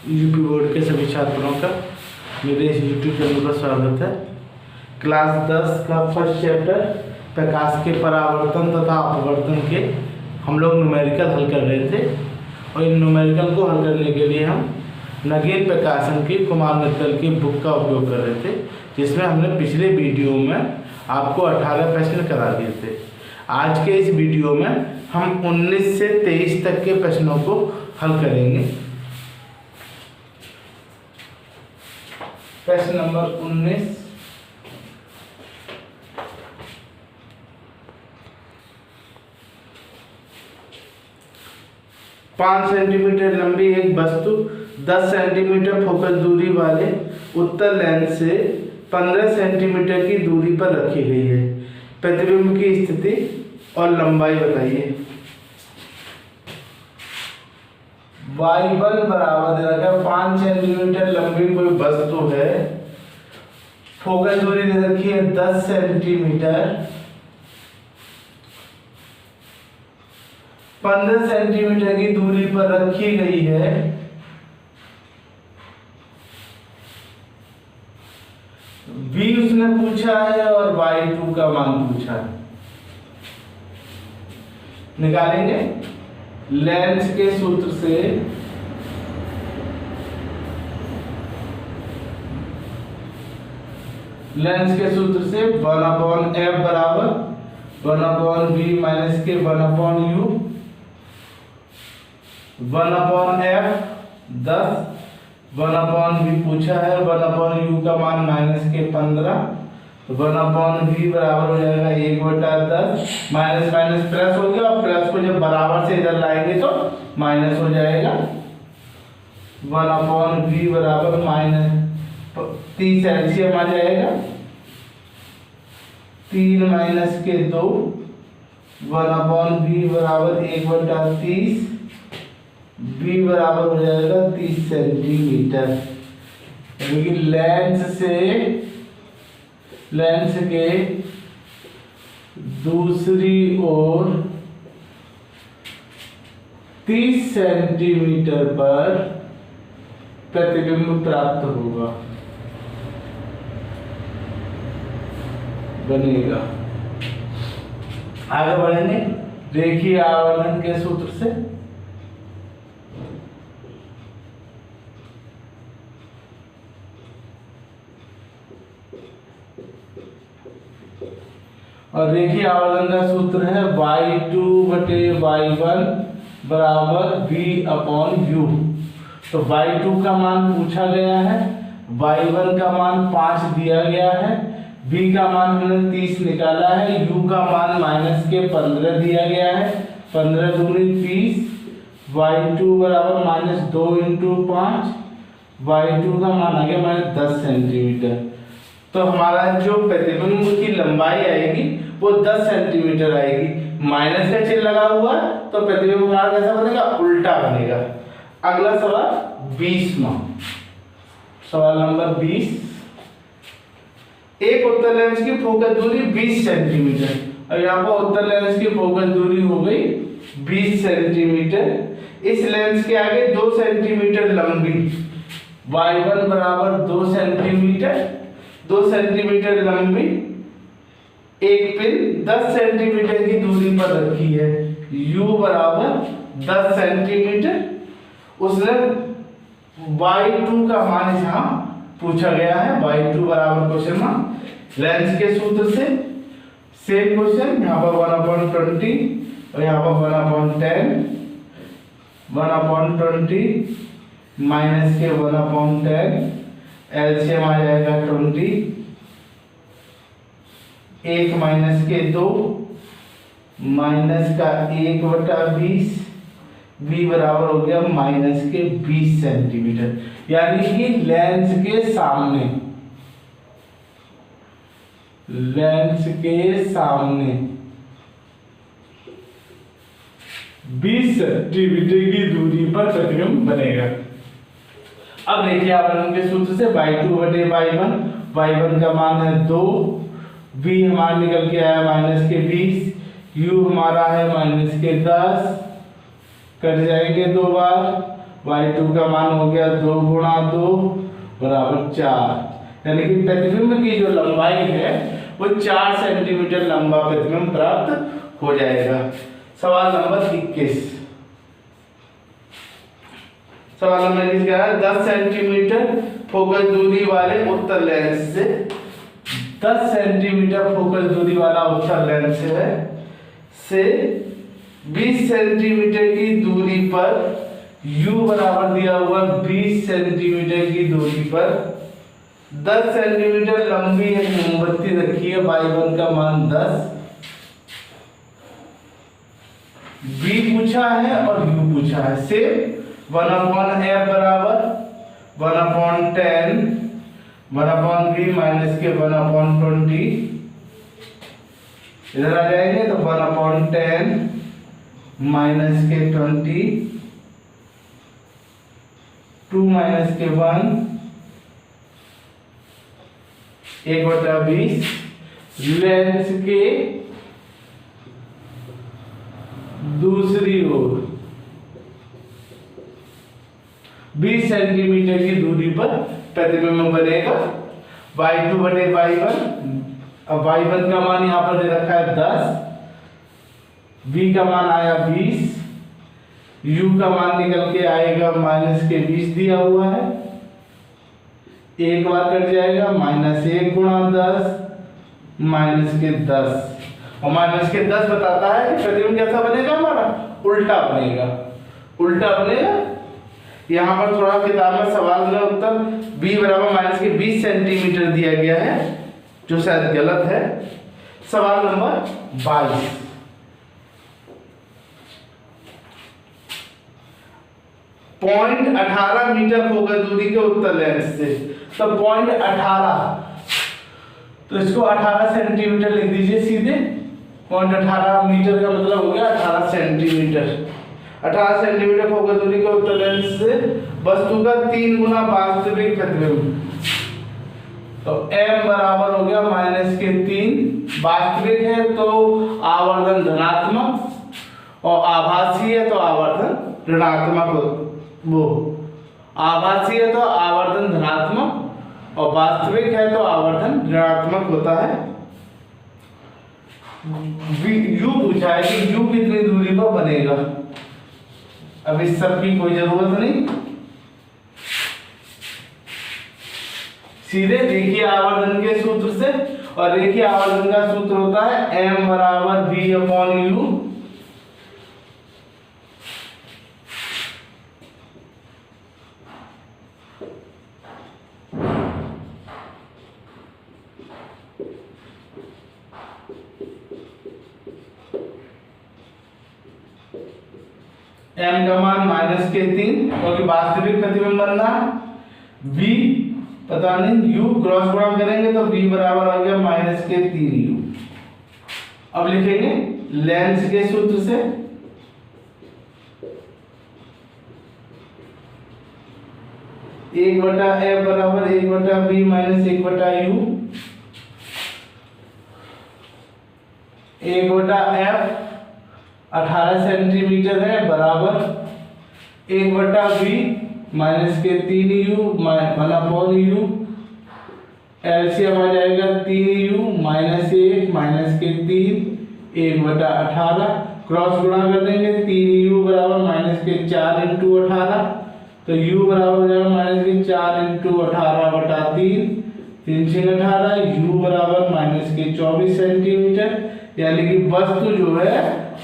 UP board के सभी छात्रों का मेरे इस यूट्यूब चैनल पर स्वागत है। क्लास 10 का फर्स्ट चैप्टर प्रकाश के परावर्तन तथा अपवर्तन के हम लोग न्यूमेरिकल हल कर रहे थे और इन न्यूमेरिकल को हल करने के लिए हम नगेन प्रकाशन की कुमार मित्तल की बुक का उपयोग कर रहे थे, जिसमें हमने पिछले वीडियो में आपको 18 प्रश्न करा दिए थे। आज के इस वीडियो में हम 19 से 23 तक के प्रश्नों को हल करेंगे। प्रश्न नंबर 19, पाँच सेंटीमीटर लंबी एक वस्तु 10 सेंटीमीटर फोकस दूरी वाले उत्तर लेंस से 15 सेंटीमीटर की दूरी पर रखी गई है। प्रतिबिंब की स्थिति और लंबाई बताइए। y1 बराबर दे रखा है 5 सेंटीमीटर लंबी कोई वस्तु है, फोकस दूरी दे रखी है 10 सेंटीमीटर, 15 सेंटीमीटर की दूरी पर रखी गई है। v उसने पूछा है और y2 का मान पूछा है। निकालेंगे लेंस के सूत्र से वन f बराबर 1/v माइनस के 1/u 1/f 10 1/v पूछा है, 1/u का मान माइनस के 15, 1/v बराबर हो जाएगा 1/10। माइनस माइनस प्लस हो गया और प्लस को जब बराबर से इधर लाएंगे तो माइनस हो जाएगा। 1/v बराबर माइनस 30 एलसीएम आ जाएगा, 3 माइनस के 2, 1/v बराबर 1/30, v बराबर हो जाएगा 30 सेंटीमीटर। यानी कि लेंस के दूसरी ओर 30 सेंटीमीटर पर प्रतिबिंब प्राप्त होगा, बनेगा। आगे बढ़ेंगे रेखीय आवर्धन के सूत्र से। और रेखीय आवर्धन का सूत्र है y2/y1 बराबर v/u। तो y2 का मान पूछा गया है, y1 का मान 5 दिया गया है, v का मान हमने 30 निकाला है, u का मान माइनस के 15 दिया गया है, 15 दूनी 30, y2 बराबर -2 × 5, y2 का मान आ गया -10 सेंटीमीटर। तो हमारा जो प्रतिबिंब की लंबाई आएगी वो 10 सेंटीमीटर आएगी। माइनस का चिन्ह लगा हुआ है तो प्रतिबिंब हमारा कैसा बनेगा, उल्टा बनेगा। अगला सवाल 20वां, सवाल नंबर 20, एक उत्तर लेंस की फोकस दूरी 20 सेंटीमीटर और यहाँ पर उत्तर लेंस की फोकस दूरी हो गई 20 सेंटीमीटर। इस लेंस के आगे 2 सेंटीमीटर लंबी y1 बराबर 2 सेंटीमीटर, 2 सेंटीमीटर लंबी एक पिन 10 सेंटीमीटर की दूरी पर रखी है, u बराबर 10 सेंटीमीटर। उसने y2 का मान यहाँ पूछा गया है, y2 बराबर क्वेश्चन मार्क लेंस के सूत्र से सेम क्वेश्चन, यहाँ पर 1/20 और यहाँ पर 1/10, 1/20 माइनस के 1/10, एलसीएम आ जाएगा 20, 1 माइनस के 2, माइनस का 1/20, v बराबर हो गया माइनस के 20 सेंटीमीटर। यानी कि लेंस के सामने 20 सेंटीमीटर की दूरी पर प्रतिबिंब बनेगा। अब देखिए आवर्धन के सूत्र से y2/y1, y1 का मान है 2, v हमारा निकल के आया माइनस के 20, u हमारा है माइनस के 10, कट जाएंगे 2 बार, y2 का मान हो गया 2 गुणा 2 बराबर 4, यानी कि प्रतिबिंब की जो लंबाई है वो 4 सेंटीमीटर लंबा प्रतिबिंब प्राप्त हो जाएगा। सवाल नंबर 21। सवाल नंबर 21 क्या है? 10 सेंटीमीटर फोकस दूरी वाले उत्तल लेंस से 10 सेंटीमीटर फोकस दूरी वाला उत्तल लेंस से 20 सेंटीमीटर की दूरी पर u बराबर दिया हुआ 20 सेंटीमीटर की दूरी पर 10 सेंटीमीटर लंबी एक मोमबत्ती रखी है, y1 का मान 10, b पूछा है और u पूछा है। से 1/f बराबर 1/10 1/b माइनस के 1/20, इधर आ जाएंगे तो 1/10 माइनस के 20, 2 माइनस के 1, 1/20 लेंस के दूसरी ओर 20 सेंटीमीटर की दूरी पर प्रतिबिंब बनेगा y2/y1। अब y1 का मान यहाँ पर दे रखा है 10, b का मान आया 20, u का मान निकल के आएगा माइनस के 20 दिया हुआ है, एक बार कट जाएगा, -1 गुणा 10 माइनस के 10, और माइनस के 10 बताता है कि प्रतिबिंब कैसा बनेगा हमारा? उल्टा बनेगा। उल्टा बनेगा। यहाँ पर थोड़ा किताब में सवाल में उत्तर b बराबर माइनस के 20 सेंटीमीटर दिया गया है, जो शायद गलत है। सवाल नंबर 22। पॉइंट 18 मीटर फोकस दूरी के उत्तल लेंस से, तो पॉइंट 18, तो इसको 18 सेंटीमीटर लिख दीजिए सीधे। पॉइंट 18 मीटर का मतलब हो गया 18 सेंटीमीटर। 18 सेंटीमीटर फोकस दूरी के उत्तल लेंस से वस्तु का 3 गुना वास्तविक प्रतिबिंब, तो m बराबर हो गया -3। वास्तविक है तो आवर्धन धनात्मक और आभासी है तो आवर्धन ऋणात्मक। वो आभासी है तो आवर्धन धनात्मक और वास्तविक है तो आवर्धन ऋणात्मक होता है। u पूछा है कि u कितनी दूरी पर बनेगा। अब इस सब की कोई जरूरत नहीं, सीधे देखिए आवर्धन के सूत्र से, और देखिए आवर्धन का सूत्र होता है m बराबर v/u। m का मान -3, क्योंकि वास्तविक प्रतिबिंब बनना। v पता नहीं, u क्रॉस गुणा करेंगे तो v बराबर आ गया -3u। अब लिखेंगे लेंस के सूत्र से, एक बटा f बराबर 1/b minus 1/u। 1/f 18 centimetre है बराबर 1/b माइनस के 3u u। एलसीएम आ जाएगा 3u -1 माइनस के 3 1/18। क्रॉस गुणा कर देंगे 3u बराबर माइनस के 4 × 18, तो u बराबर हो जाएगा माइनस के 4 × 18/3, 3 × 18, u बराबर माइनस के 24 सेंटीमीटर, यानी कि वस्तु जो है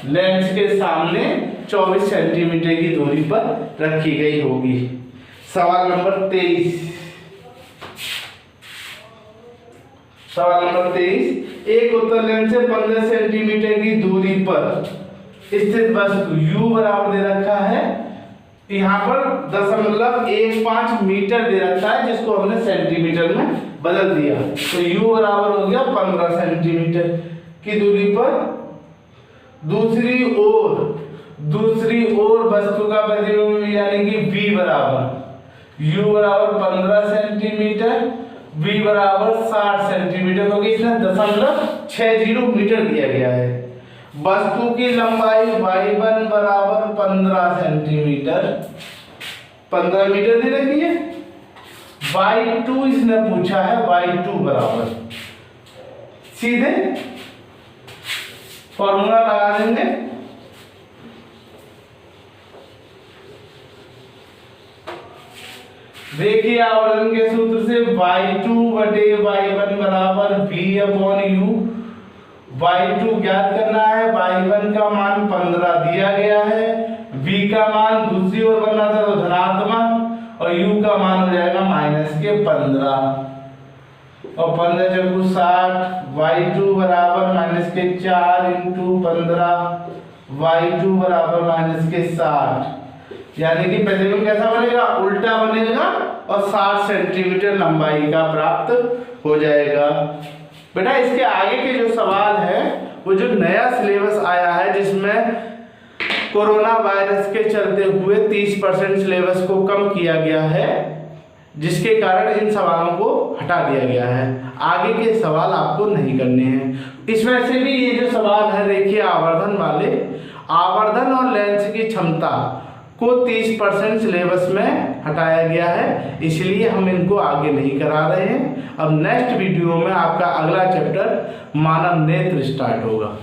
लेंस के सामने 24 सेंटीमीटर की दूरी पर रखी गई होगी। सवाल नंबर 23। सवाल नंबर 23, एक उत्तल लेंस से 15 सेंटीमीटर की दूरी पर स्थित वस्तु u बराबर दे रखा है, यहाँ पर 0.15 मीटर दे रखा है, जिसको हमने सेंटीमीटर में बदल दिया, तो u बराबर हो गया 15 सेंटीमीटर की दूरी पर दूसरी ओर वस्तु का प्रतिबिंब, यानी कि v बराबर u बराबर 15 सेंटीमीटर, v बराबर 60 सेंटीमीटर, क्योंकि इसमें 0.60 मीटर दिया गया है। वस्तु की लंबाई y1 बराबर 15 सेंटीमीटर 15 मीटर दे रखी है। y2 इसने पूछा है, y2 बराबर सीधे फॉर्मूला लगा देंगे। देखिए आवर्धन के सूत्र से y2 बटे y1 बराबर v अपॉन u। y2 ज्ञात करना है, y1 का मान 15 दिया गया है, v का मान दूसरी ओर बनना था तो धनात्मक और u का मान हो जाएगा -15 और 15 चौकू 60। y2 बराबर -4 इंटू 15, y2 बराबर -60, यानी कि प्रतिबिंब कैसा बनेगा, उल्टा बनेगा और 60 सेंटीमीटर लंबाई का प्राप्त हो जाएगा। बेटा इसके आगे के जो सवाल है वो जो नया सिलेबस आया है जिसमें कोरोना वायरस के चलते हुए 30% सिलेबस को कम किया गया है, जिसके कारण इन सवालों को हटा दिया गया है। आगे के सवाल आपको नहीं करने हैं। इसमें से भी ये जो सवाल है देखिए आवर्धन वाले, आवर्धन और लेंस की क्षमता को 30% सिलेबस में हटाया गया है, इसलिए हम इनको आगे नहीं करा रहे हैं। अब नेक्स्ट वीडियो में आपका अगला चैप्टर मानव नेत्र स्टार्ट होगा।